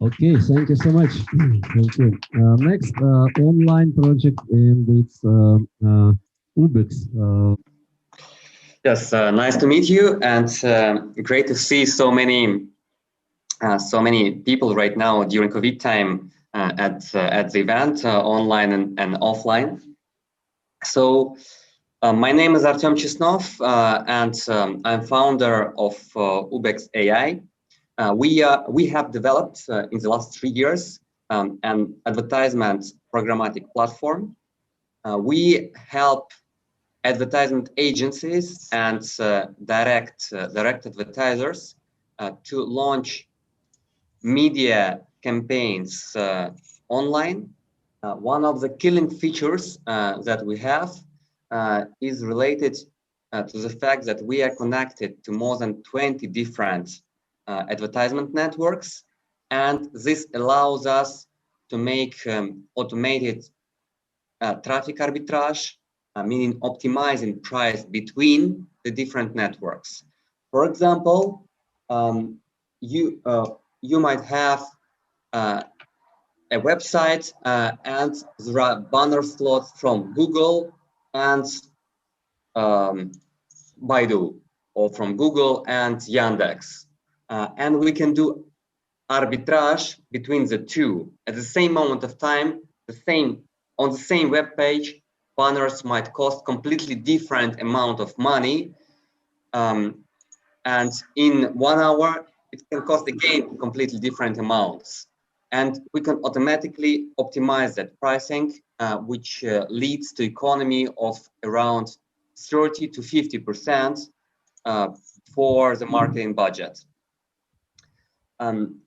Okay, thank you so much. Thank you. Next, online project, and it's Ubex. Yes, nice to meet you, and great to see so many people right now during COVID time at the event, online and offline. So, my name is Artem Chesnov, and I'm founder of Ubex AI. We have developed in the last 3 years an advertisement programmatic platform. We help advertisement agencies and direct advertisers to launch media campaigns online. One of the killing features that we have is related to the fact that we are connected to more than 20 different advertisement networks, and this allows us to make automated traffic arbitrage, meaning optimizing price between the different networks. For example, you might have a website and there are banner slots from Google and Baidu, or from Google and Yandex. And we can do arbitrage between the two. At the same moment of time, on the same web page, banners might cost completely different amount of money. And in 1 hour, it can cost again completely different amounts. And we can automatically optimize that pricing, which leads to economy of around 30 to 50% for the marketing budget.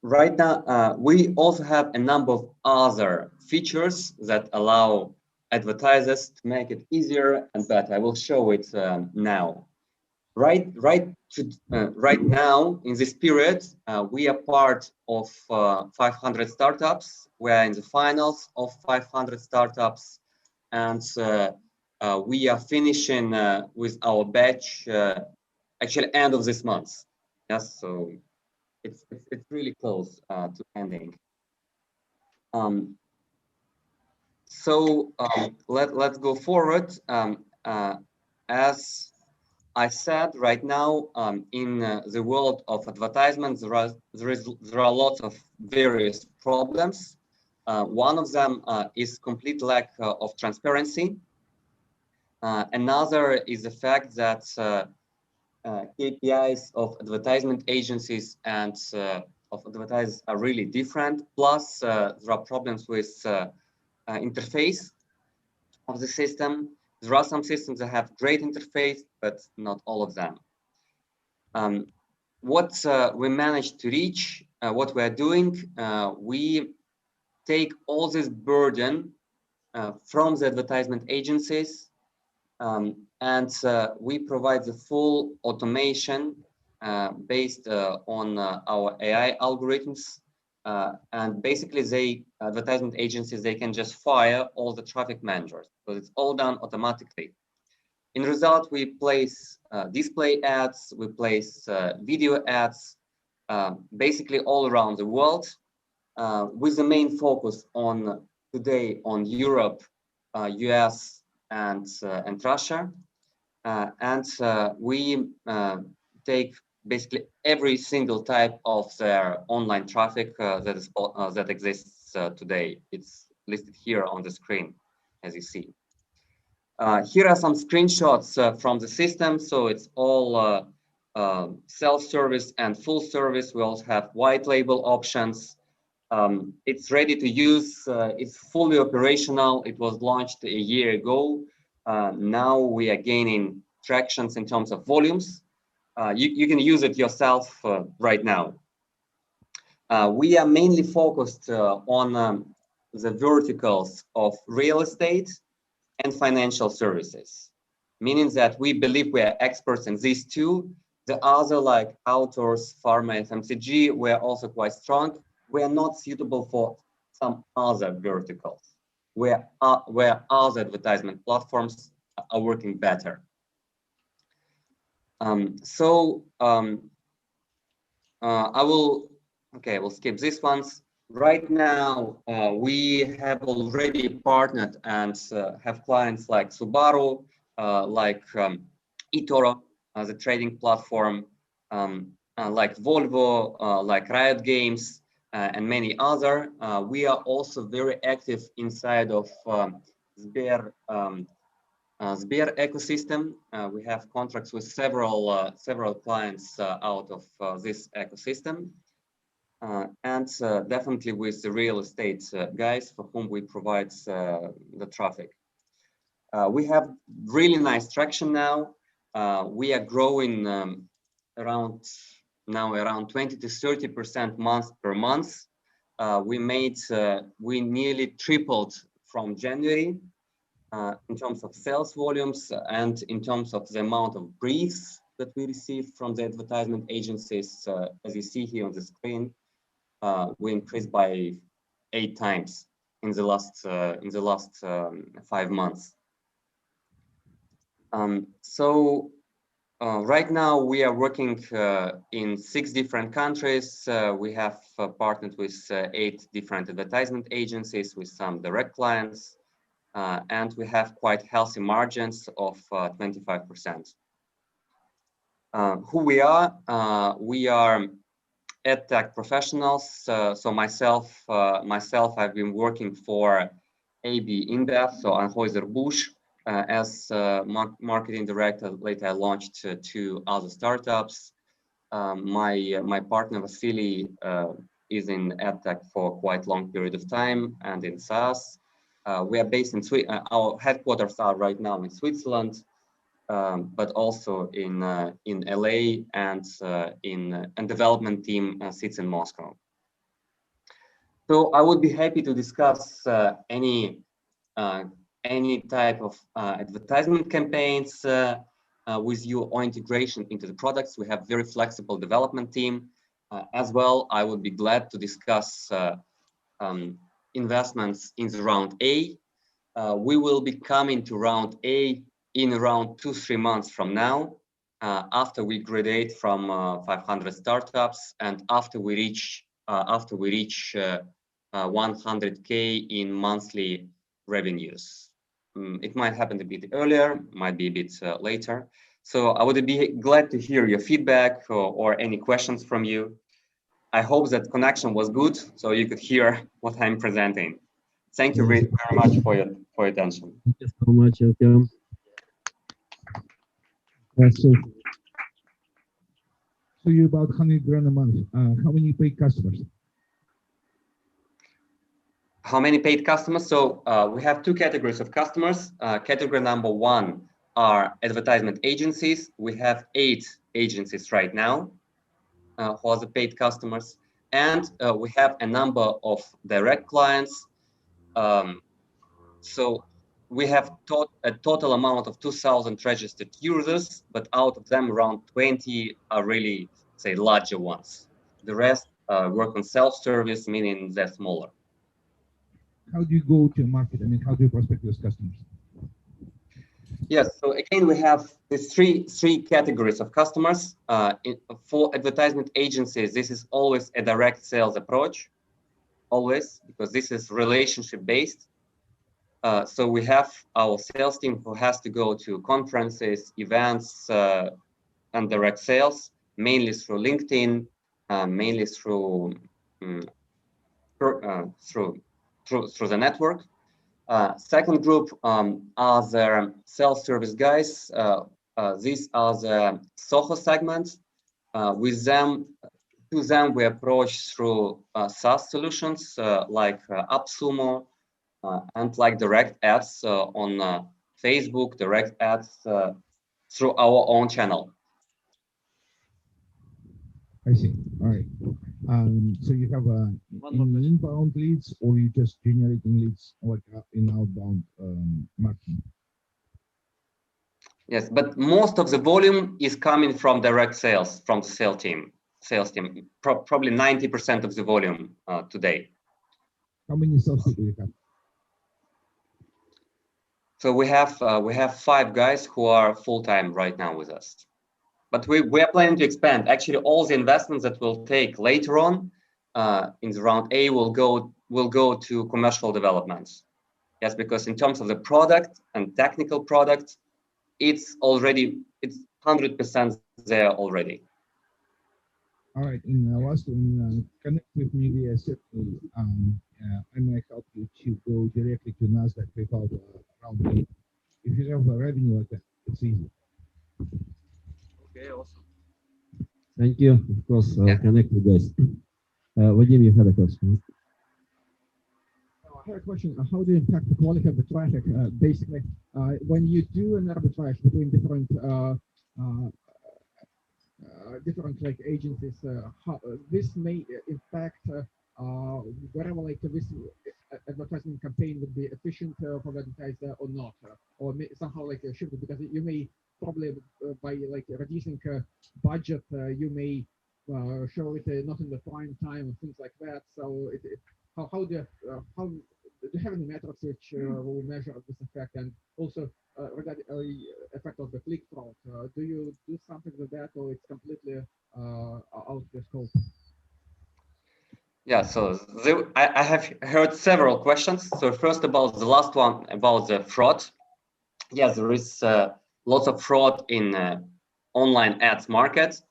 Right now, we also have a number of other features that allow advertisers to make it easier and better. I will show it now. Right now, in this period, we are part of 500 startups. We are in the finals of 500 startups, and we are finishing with our batch actually end of this month. Yes, so it's really close to ending. Let's go forward. As I said, right now in the world of advertisements, there are lots of various problems. One of them is complete lack of transparency. Another is the fact that KPIs of advertisement agencies and of advertisers are really different. Plus, there are problems with interface of the system. There are some systems that have great interface, but not all of them. What we managed to reach, what we are doing, we take all this burden from the advertisement agencies, and we provide the full automation based on our AI algorithms. And basically, advertisement agencies, they can just fire all the traffic managers, because it's all done automatically. In result, we place display ads, we place video ads, basically all around the world, with the main focus on today on Europe, US, and Russia. We take basically every single type of their online traffic that exists today. It's listed here on the screen, as you see. Here are some screenshots from the system. So it's all self-service and full service. We also have white label options. It's ready to use. It's fully operational. It was launched a year ago. Now we are gaining tractions in terms of volumes. You can use it yourself right now. We are mainly focused on the verticals of real estate and financial services, meaning that we believe we are experts in these two. The other, like outdoors, pharma, FMCG, we are also quite strong. We are not suitable for some other verticals where other advertisement platforms are working better. I will skip these ones. Right now, we have already partnered and have clients like Subaru, like eToro as a trading platform, like Volvo, like Riot Games, and many other. We are also very active inside of Sber, Sber ecosystem. We have contracts with several clients out of this ecosystem. And definitely with the real estate guys for whom we provide the traffic. We have really nice traction now. We are growing around 20 to 30% month per month. We nearly tripled from January in terms of sales volumes and in terms of the amount of briefs that we receive from the advertisement agencies. As you see here on the screen, we increased by 8 times in the last 5 months. Right now we are working in 6 different countries. We have partnered with 8 different advertisement agencies with some direct clients, and we have quite healthy margins of 25%. Who we are? We are EdTech professionals. So myself, I've been working for AB InBev, so Anheuser-Busch, as marketing director. Later, I launched 2 other startups. My partner Vasily is in EdTech for quite long period of time and in SaaS. We are based in our headquarters are right now in Switzerland. But also in LA, and development team sits in Moscow. So I would be happy to discuss any type of advertisement campaigns with you or integration into the products. We have very flexible development team as well. I would be glad to discuss investments in the round A. We will be coming to round A in around 2-3 months from now, after we graduate from 500 startups and after we reach 100K in monthly revenues. It might happen a bit earlier, might be a bit later. So I would be glad to hear your feedback or any questions from you. I hope that connection was good, so you could hear what I'm presenting. Thank you very much for your attention. Thank you so much, Artyom. Question. So you're about 100 grand a month. How many paid customers? How many paid customers? So we have 2 categories of customers. Category number 1 are advertisement agencies. We have 8 agencies right now who are the paid customers. And we have a number of direct clients. So we have a total amount of 2,000 registered users, but out of them around 20 are really, say, larger ones. The rest work on self-service, meaning they're smaller. How do you go to market? I mean, how do you prospect those customers? Yes, so again, we have these three categories of customers. For advertisement agencies, this is always a direct sales approach, always, because this is relationship based. So we have our sales team who has to go to conferences, events, and direct sales, mainly through LinkedIn, mainly through the network. Second group are the self-service guys. These are the Soho segments. To them we approach through SaaS solutions like AppSumo and like direct ads on Facebook, direct ads through our own channel. I see. All right. So you have inbound leads, or you just generating leads like in outbound marketing? Yes, but most of the volume is coming from direct sales from the sales team. Probably 90% of the volume today. How many salespeople you have? So we have 5 guys who are full-time right now with us. But we are planning to expand. Actually, all the investments that we'll take later on in the round A will go to commercial developments. Yes, because in terms of the product and technical product, it's 100% there already. All right, and last one, connect with me via certainly. I might help you to go directly to NASDAQ without round B. If you have a revenue like that, it's easy. Okay, awesome. Thank you. Of course, I'll connect with guys. Vadim, you had a question. I have a question. How do you impact the quality of the traffic? Basically, when you do an arbitrage between different like agencies, how this may impact whatever like this advertising campaign would be efficient for the advertiser or not, or somehow like shifted, because you may probably by like reducing budget, you may show it not in the prime time and things like that. So how do you have any metrics which will measure this effect? And also regarding effect of the click fraud, do you do something with that, or it's completely out of the scope? Yeah, so I have heard several questions. So first, about the last one about the fraud. Yes, there is lots of fraud in online ads market.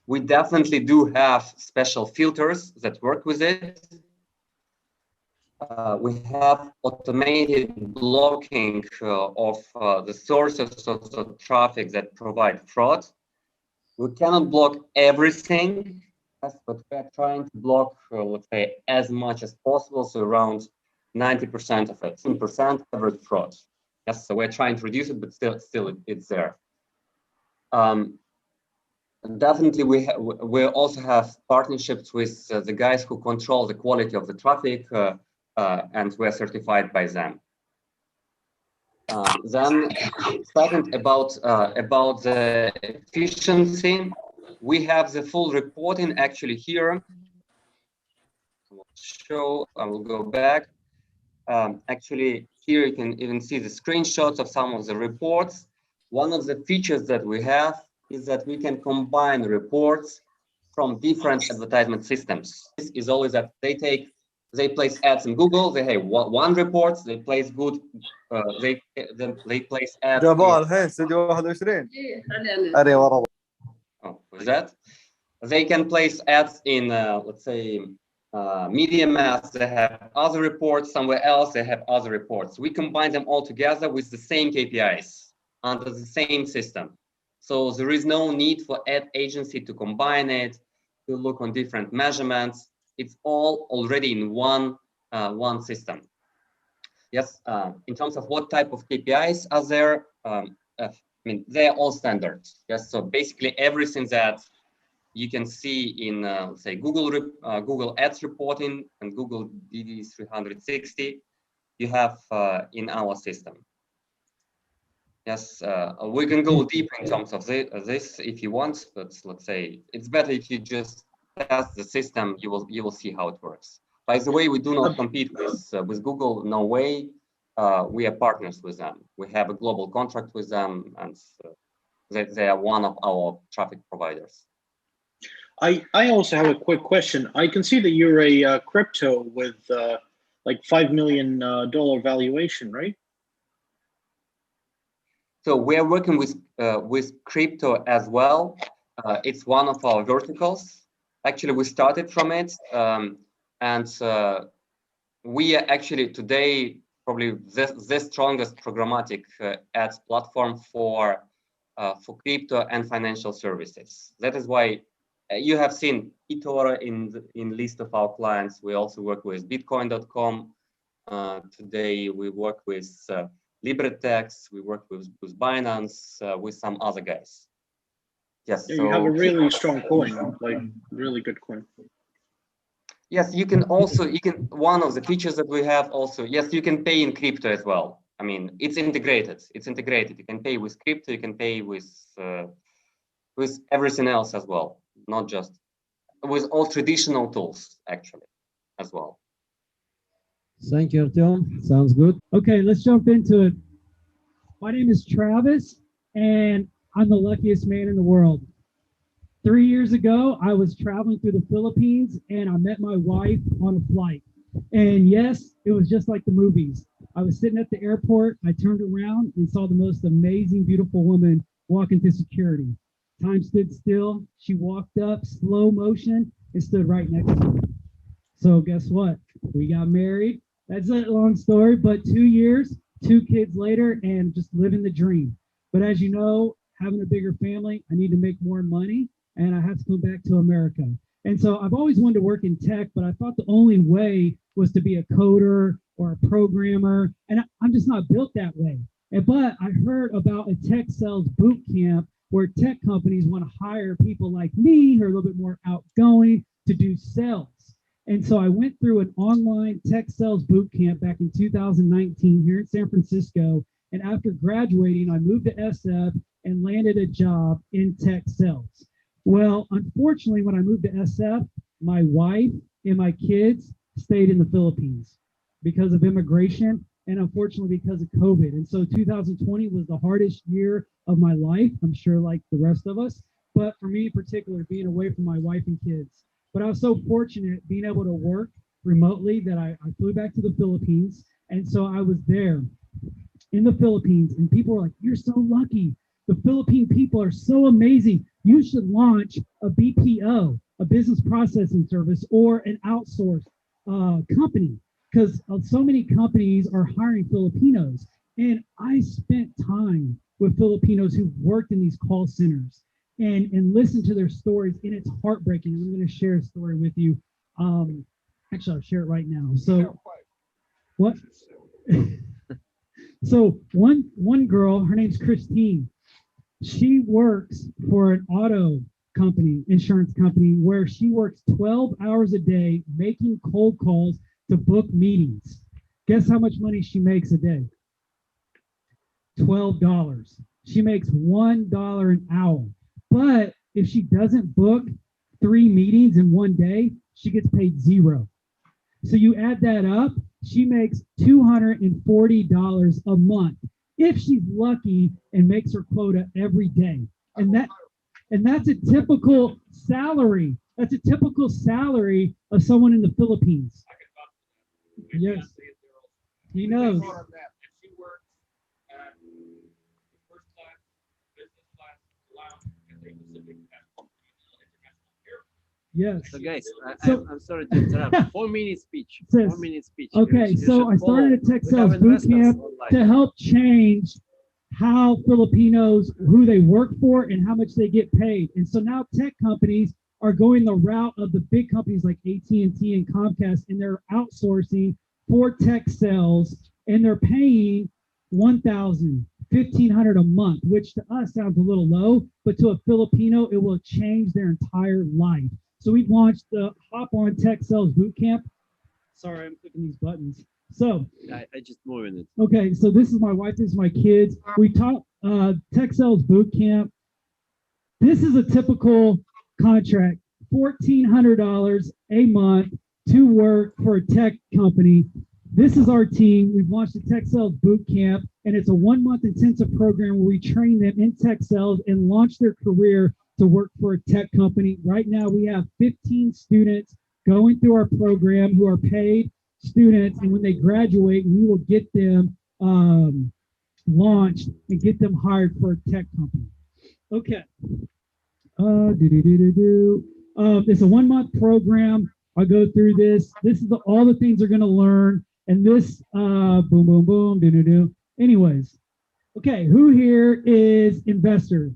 We definitely do have special filters that work with it. We have automated blocking of the sources of the traffic that provide fraud. We cannot block everything, but we're trying to block, let's say, as much as possible, so around 90% of it, 10% average fraud. Yes, so we're trying to reduce it, but still it's there. Definitely, we also have partnerships with the guys who control the quality of the traffic, and we're certified by them. Then, second, about the efficiency, we have the full reporting actually here. I will go back. Actually, here you can even see the screenshots of some of the reports. One of the features that we have is that we can combine reports from different advertisement systems. This is always that they place ads in Google. They have one report. They place good. They place ads. Oh, with that, they can place ads in let's say Media Mass. They have other reports somewhere else. They have other reports. We combine them all together with the same KPIs under the same system. So there is no need for ad agency to combine it, to look on different measurements. It's all already in one system. Yes, in terms of what type of KPIs are there, I mean, they're all standard. Yes, so basically everything that you can see in, let's say, Google Ads reporting and Google DD360, you have in our system. Yes, we can go deeper in terms of this if you want, but let's say it's better if you just test the system. You will see how it works. By the way, we do not compete with Google. No way. We are partners with them. We have a global contract with them, and they are one of our traffic providers. I also have a quick question. I can see that you're a crypto with like $5 million valuation, right? So we're working with crypto as well. It's one of our verticals. Actually, we started from it, and we are actually today probably the strongest programmatic ads platform for crypto and financial services. That is why you have seen eToro in list of our clients. We also work with Bitcoin.com. Today we work with LibreTex. We work with Binance, with some other guys. Yes. Yeah, so you have a really strong coin, like really good coin. Yes, you can also, one of the features that we have also, yes, you can pay in crypto as well. I mean, it's integrated. You can pay with crypto, you can pay with everything else as well, not just with all traditional tools actually as well. Thank you, Artem. Sounds good. Okay, let's jump into it. My name is Travis, and I'm the luckiest man in the world. 3 years ago, I was traveling through the Philippines and I met my wife on a flight. And yes, it was just like the movies. I was sitting at the airport. I turned around and saw the most amazing, beautiful woman walk into security. Time stood still. She walked up, slow motion, and stood right next to me. So guess what? We got married. That's a long story, but 2 years, 2 kids later, and just living the dream. But as you know, having a bigger family, I need to make more money, and I have to come back to America. And so I've always wanted to work in tech, but I thought the only way was to be a coder or a programmer, and I'm just not built that way. But I heard about a tech sales boot camp where tech companies want to hire people like me who are a little bit more outgoing to do sales. And so I went through an online tech sales boot camp back in 2019 here in San Francisco. And after graduating, I moved to SF and landed a job in tech sales. Well, unfortunately, when I moved to SF, my wife and my kids stayed in the Philippines because of immigration and unfortunately because of COVID. And so 2020 was the hardest year of my life, I'm sure like the rest of us. But for me in particular, being away from my wife and kids. But I was so fortunate being able to work remotely that I flew back to the Philippines. And so I was there in the Philippines and people were like, "You're so lucky. The Philippine people are so amazing. You should launch a BPO, a business processing service, or an outsourced company because so many companies are hiring Filipinos." And I spent time with Filipinos who worked in these call centers and listen to their stories, and it's heartbreaking. I'm going to share a story with you. Actually, I'll share it right now. So, what? So one girl, her name's Christine. She works for an auto company, insurance company, where she works 12 hours a day making cold calls to book meetings. Guess how much money she makes a day? $12. She makes $1 an hour. But if she doesn't book 3 meetings in one day, she gets paid 0. So you add that up, she makes $240 a month if she's lucky and makes her quota every day. And that's a typical salary. That's a typical salary of someone in the Philippines. Yes. He knows. Yes. So guys, I'm sorry to interrupt. 4-minute speech. 4-minute speech. Okay, so I started a tech sales boot camp to help change how Filipinos, who they work for and how much they get paid. And so now tech companies are going the route of the big companies like AT&T and Comcast, and they're outsourcing for tech sales, and they're paying $1,000, $1,500 a month, which to us sounds a little low, but to a Filipino, it will change their entire life. So we've launched the Hop On Tech Sales Bootcamp. Sorry, I'm clicking these buttons. So I just moving it. Okay, so this is my wife, this is my kids. We taught Tech Sales Bootcamp. This is a typical contract, $1,400 a month to work for a tech company. This is our team. We've launched a Tech Sales Bootcamp, and it's a 1-month intensive program where we train them in tech sales and launch their career to work for a tech company. Right now, we have 15 students going through our program who are paid students, and when they graduate, we will get them launched and get them hired for a tech company. Okay. It's a 1-month program. I'll go through this. This is all the things they're going to learn, and this boom, boom, boom, Anyways, okay, who here is investor?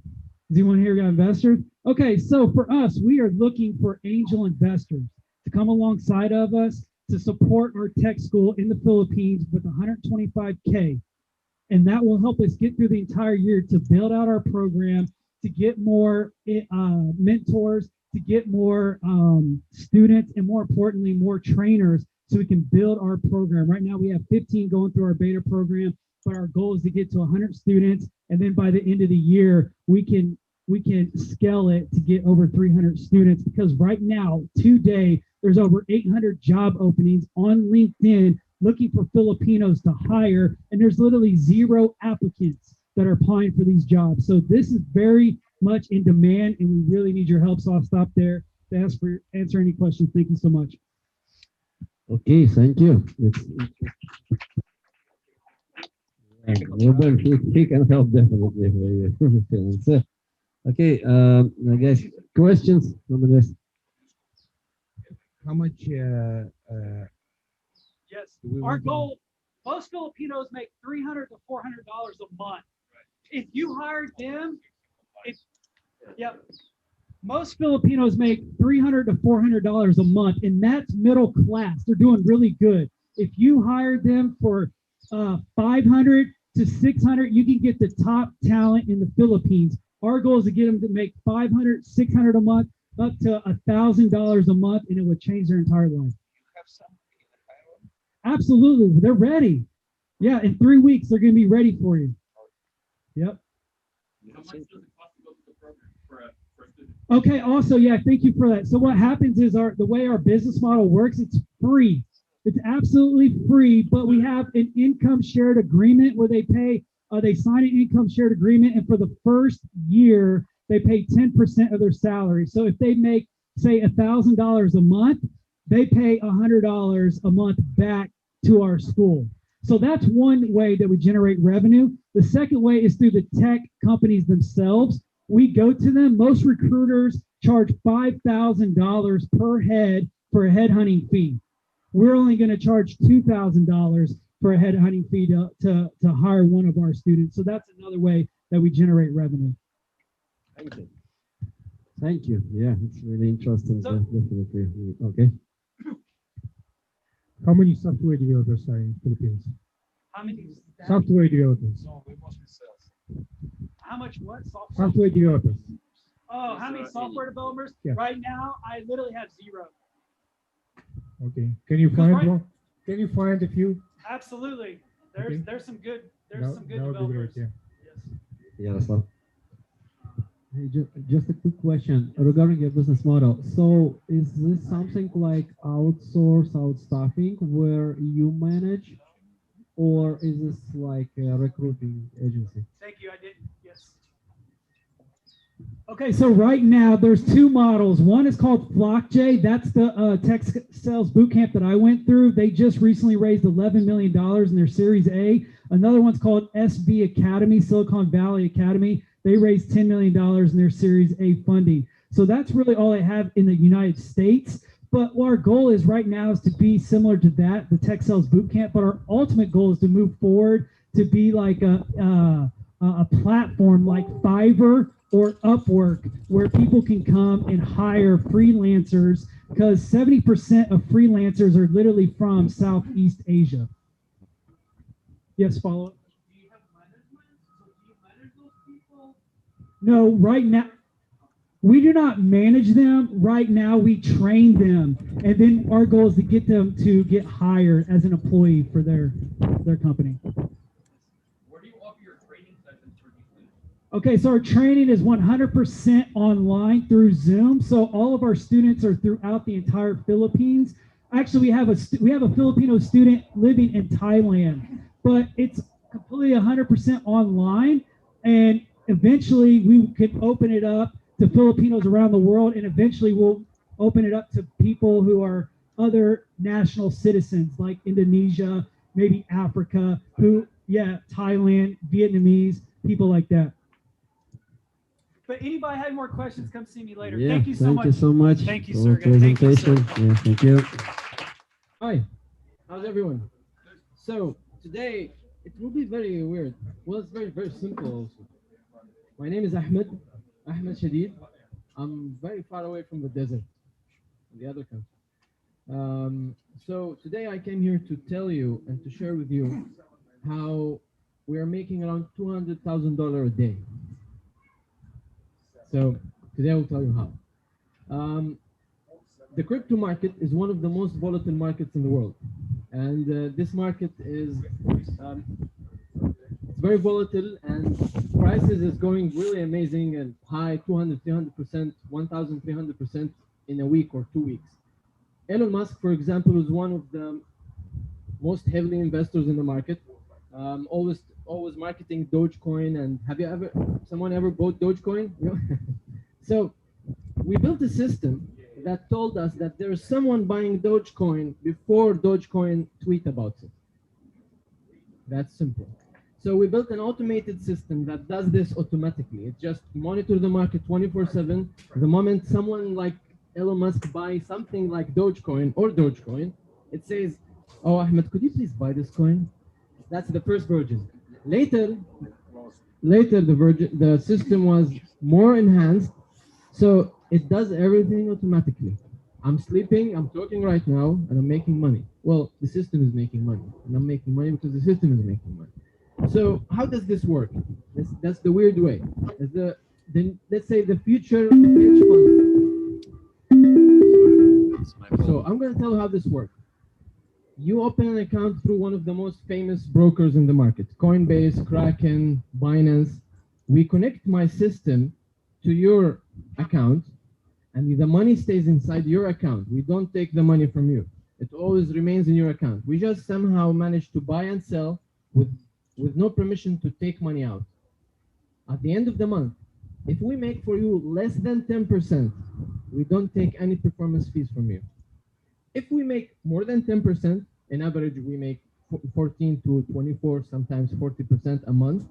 Does anyone here got investors? Okay, so for us, we are looking for angel investors to come alongside of us to support our tech school in the Philippines with $125K. And that will help us get through the entire year to build out our program, to get more mentors, to get more students, and more importantly, more trainers so we can build our program. Right now, we have 15 going through our beta program, but our goal is to get to 100 students. And then by the end of the year, we can scale it to get over 300 students, because right now, today, there's over 800 job openings on LinkedIn looking for Filipinos to hire, and there's literally 0 applicants that are applying for these jobs. So this is very much in demand, and we really need your help. So I'll stop there to answer any questions. Thank you so much. Okay, thank you. Ruben, he can help definitely. So, okay, guys, questions from the rest? How much? Yes, our goal. Most Filipinos make $300 to $400 a month. If you hired them, most Filipinos make $300 to $400 a month, and that's middle class. They're doing really good. If you hired them for 500 to 600, you can get the top talent in the Philippines. Our goal is to get them to make 500, 600 a month, up to $1,000 a month, and it would change their entire life. Absolutely, they're ready. Yeah, in 3 weeks they're going to be ready for you. Yep. Okay, also, yeah, thank you for that. So what happens is the way our business model works, it's free. It's absolutely free, but we have an income shared agreement where they sign an income shared agreement, and for the first year, they pay 10% of their salary. So if they make, say, $1,000 a month, they pay $100 a month back to our school. So that's one way that we generate revenue. The second way is through the tech companies themselves. We go to them. Most recruiters charge $5,000 per head for a headhunting fee. We're only going to charge $2,000 for a headhunting fee to hire one of our students. So that's another way that we generate revenue. Thank you. Thank you. Yeah, it's really interesting. So, definitely. Okay. How many software developers are in Philippines? How many software developers? No, we mostly sales. How much what? Software developers. Oh, how many software developers? Yeah. Right now, I literally have 0. Okay. Can you find one? Can you find a few? Absolutely. There's some good That would be developers. great, yeah. Yeah, that's all. Hey, just a quick question regarding your business model. So is this something like outstaffing where you manage, or is this like a recruiting agency? Thank you. I did. Yes. Okay, so right now there's 2 models. One is called FlockJ. That's the tech sales bootcamp that I went through. They just recently raised $11 million in their Series A. Another one's called SB Academy, Silicon Valley Academy. They raised $10 million in their Series A funding. So that's really all I have in the United States. But what our goal is right now is to be similar to that, the tech sales bootcamp. But our ultimate goal is to move forward to be like a platform like Fiverr or Upwork, where people can come and hire freelancers, because 70% of freelancers are literally from Southeast Asia. Yes, follow up. Do you have management? So do you manage those people? No, right now, we do not manage them. Right now, we train them. And then our goal is to get them to get hired as an employee for their company. Where do you offer your training sessions for these students? Okay, so our training is 100% online through Zoom. So all of our students are throughout the entire Philippines. Actually, we have a Filipino student living in Thailand, but it's completely 100% online. And eventually, we could open it up to Filipinos around the world, and eventually we'll open it up to people who are other national citizens, like Indonesia, maybe Africa, Thailand, Vietnamese, people like that. But anybody have more questions, come see me later. Yeah, thank you so much. Thank you, for sir. the presentation. Thank you, Yeah, thank you. Hi, how's everyone? So today it will be very weird. Well, it's very, very simple also. My name is Ahmed Shadid. I'm very far away from the desert, in the other country. So today I came here to tell you and to share with you how we are making around $200,000 a day. So today I will tell you how. The crypto market is one of the most volatile markets in the world, and this market is it's very volatile, and prices is going really amazing and high, 200, 300%, 1,300% in a week or 2 weeks. Elon Musk, for example, is one of the most heavily investors in the market. Always always marketing Dogecoin. And have you ever, someone ever bought Dogecoin? You know? So we built a system that told us that there is someone buying Dogecoin before Dogecoin tweet about it. That's simple. So we built an automated system that does this automatically. It just monitors the market 24/7. The moment someone like Elon Musk buys something like Dogecoin, it says, "Oh, Ahmed, could you please buy this coin?" That's the first version. Later, the system was more enhanced, so it does everything automatically. I'm sleeping, I'm talking right now, and I'm making money. Well, the system is making money, and I'm making money because the system is making money. So how does this work? That's the weird way. Let's say the future hedge fund. So I'm going to tell you how this works. You open an account through one of the most famous brokers in the market, Coinbase, Kraken, Binance. We connect my system to your account, and the money stays inside your account. We don't take the money from you. It always remains in your account. We just somehow manage to buy and sell with no permission to take money out. At the end of the month, if we make for you less than 10%, we don't take any performance fees from you. If we make more than 10%, in average, we make 14 to 24, sometimes 40% a month.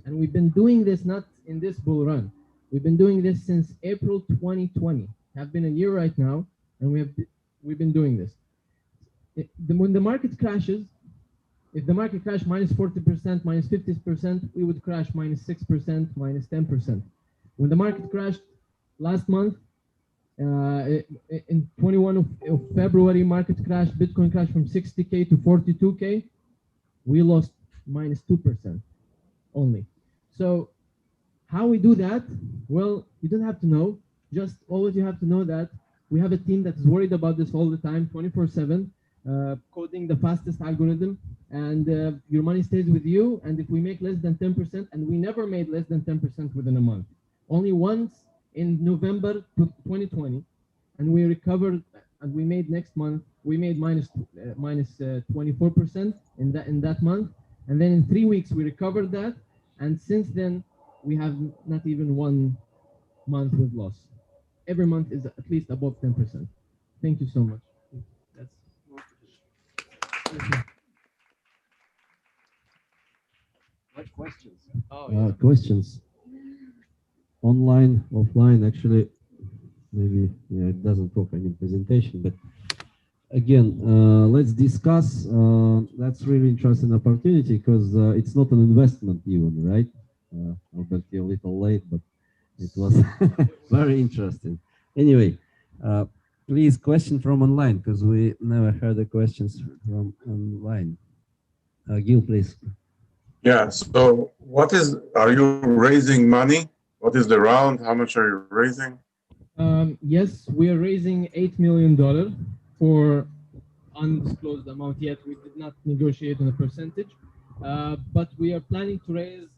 And we've been doing this not in this bull run. We've been doing this since April 2020. Have been a year right now, and we've been doing this. When the market crashes, if the market crashed minus 40%, minus 50%, we would crash minus 6%, minus 10%. When the market crashed last month, in 21 of February, market crash, Bitcoin crashed from 60K to 42K. We lost minus 2% only. So how we do that? Well, you don't have to know. Just always you have to know that we have a team that is worried about this all the time, 24/7, coding the fastest algorithm, and your money stays with you. And if we make less than 10%, and we never made less than 10% within a month, only once in November 2020, and we recovered, and we made next month, we made minus 24% in that month, and then in 3 weeks we recovered that, and since then we have not even 1 month with loss. Every month is at least above 10%. Thank you so much. That's What questions? oh, yeah. Questions. Online, offline, actually, maybe it doesn't talk any presentation, but again, let's discuss. That's really interesting opportunity because it's not an investment even, right? Albert, you're a little late, but it was very interesting. Anyway, please, question from online because we never heard the questions from online. Gil, please. Yeah, so are you raising money? What is the round? How much are you raising? Yes, we are raising $8 million for undisclosed amount yet. We did not negotiate on a percentage, but we are planning to raise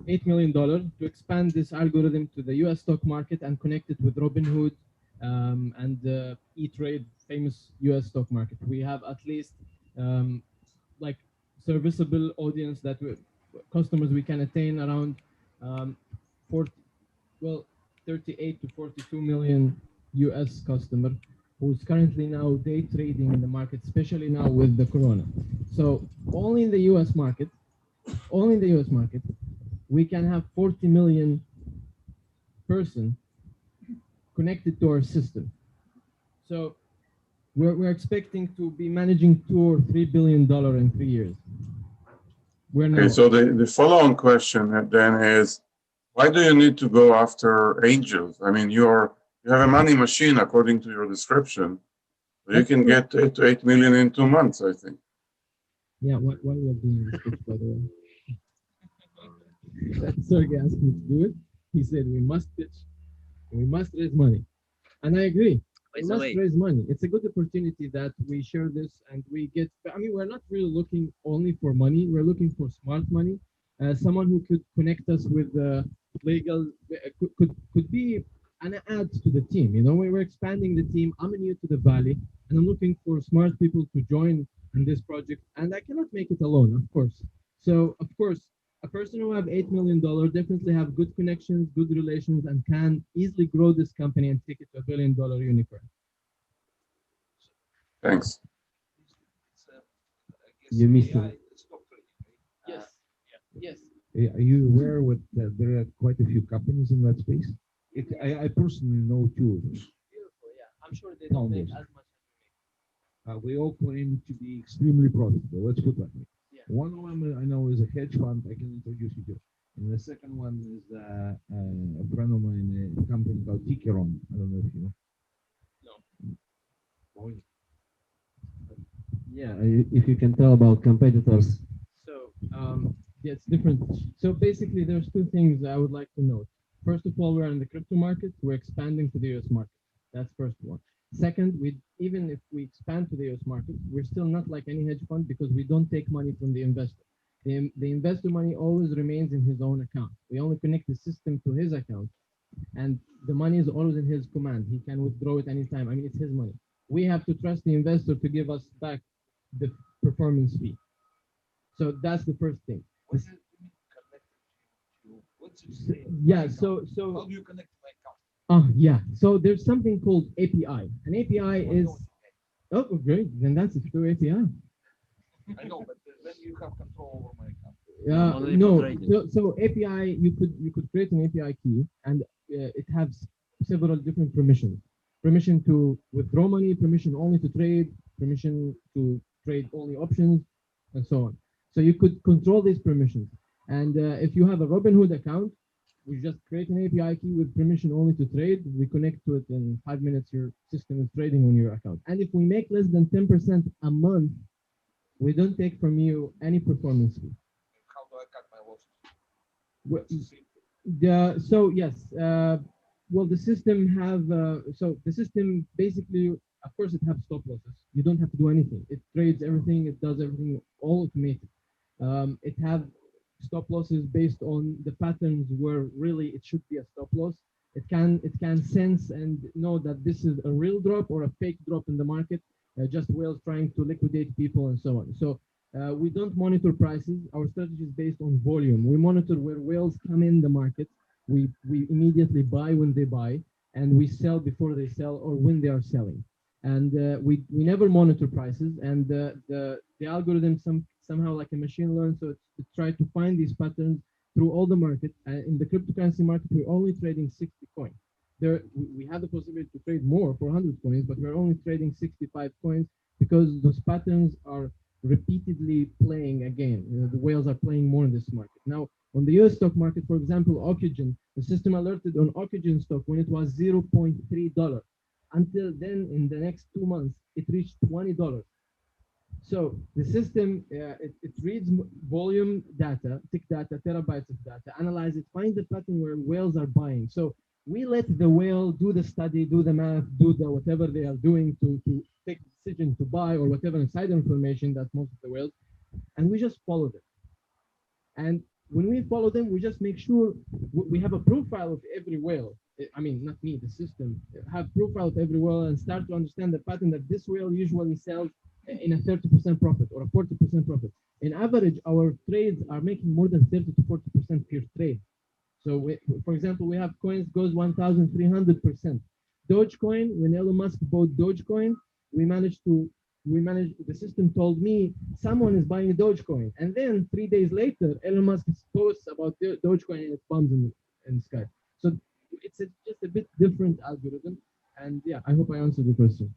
$8 million to expand this algorithm to the US stock market and connect it with Robinhood and E-Trade, famous US stock market. We have at least like serviceable audience that customers we can attain around 38 to 42 million US customer who's currently now day trading in the market, especially now with the corona. So only in the US market, we can have 40 million person connected to our system. So we're expecting to be managing $2 or $3 billion in 3 years. Okay, so the follow-on question then is, why do you need to go after angels? I mean, you have a money machine according to your description. So you can get to 8 million in 2 months, I think. Yeah, why we are doing this pitch, by the way? That Sergey asked me to do it. He said we must pitch, we must raise money, and I agree. We must raise money. It's a good opportunity that we share this and we get. I mean, we're not really looking only for money. We're looking for smart money. Someone who could connect us with legal could be an add to the team. You know, we're expanding the team. I'm new to the Valley, and I'm looking for smart people to join in this project. And I cannot make it alone, of course. So, of course, a person who have $8 million definitely have good connections, good relations, and can easily grow this company and take it to $1 billion unicorn. Thanks. You missed it. Yes. Yes. Are you aware with there are quite a few companies in that space? I personally know two of them. Beautiful. Yeah. I'm sure they don't make Founders. as much as we make. We all claim to be extremely profitable. Let's put that way. Yeah. One of them I know is a hedge fund. I can introduce you to. And the second one is a friend of mine, a company called Tikeron. I don't know if you know. No. Yeah, if you can tell about competitors. So yeah, it's different. So basically, there's two things I would like to note. First of all, we're in the crypto market. We're expanding to the US market. That's first one. Second, even if we expand to the US market, we're still not like any hedge fund because we don't take money from the investor. The investor money always remains in his own account. We only connect the system to his account, and the money is always in his command. He can withdraw it anytime. I mean, it's his money. We have to trust the investor to give us back the performance fee. So that's the first thing. Yeah, so How do you connect to my account? yeah. So there's something called API. An API is great. Then that's a true API. I know, but then you have control over my account. No. So API, you could create an API key, and it has several different permissions. Permission to withdraw money, permission only to trade, permission to trade only options, and so on. So you could control these permissions. And if you have a Robinhood account, we just create an API key with permission only to trade. We connect to it in 5 minutes. Your system is trading on your account. And if we make less than 10% a month, we don't take from you any performance fee. How do I cut my losses? So yes, well, the system the system basically, of course, it has stop losses. You don't have to do anything. It trades everything. It does everything all automated. It have stop losses based on the patterns where really it should be a stop loss. It can sense and know that this is a real drop or a fake drop in the market, just whales trying to liquidate people and so on. So we don't monitor prices. Our strategy is based on volume. We monitor where whales come in the market. We immediately buy when they buy, and we sell before they sell or when they are selling. And we never monitor prices. And the algorithm somehow like a machine learns, so it tries to find these patterns through all the market. In the cryptocurrency market, we're only trading 60 coins. We have the possibility to trade more, 400 coins, but we're only trading 65 coins because those patterns are repeatedly playing again. The whales are playing more in this market. Now, on the US stock market, for example, Oxygen, the system alerted on Oxygen stock when it was $0.3. Until then, in the next 2 months, it reached $20. So the system, it reads volume data, tick data, terabytes of data, analyze it, find the pattern where whales are buying. So we let the whale do the study, do the math, do the whatever they are doing to take the decision to buy or whatever insider information that most of the whales, and we just follow them. And when we follow them, we just make sure we have a profile of every whale. I mean, not me, the system, have profile of every whale and start to understand the pattern that this whale usually sells in a 30% profit or a 40% profit. In average, our trades are making more than 30 to 40% per trade. So, for example, we have coins goes 1,300%. Dogecoin, when Elon Musk bought Dogecoin, the system told me someone is buying Dogecoin. And then 3 days later, Elon Musk posts about Dogecoin and it bombs in the sky. So it's just a bit different algorithm. And yeah, I hope I answered your question.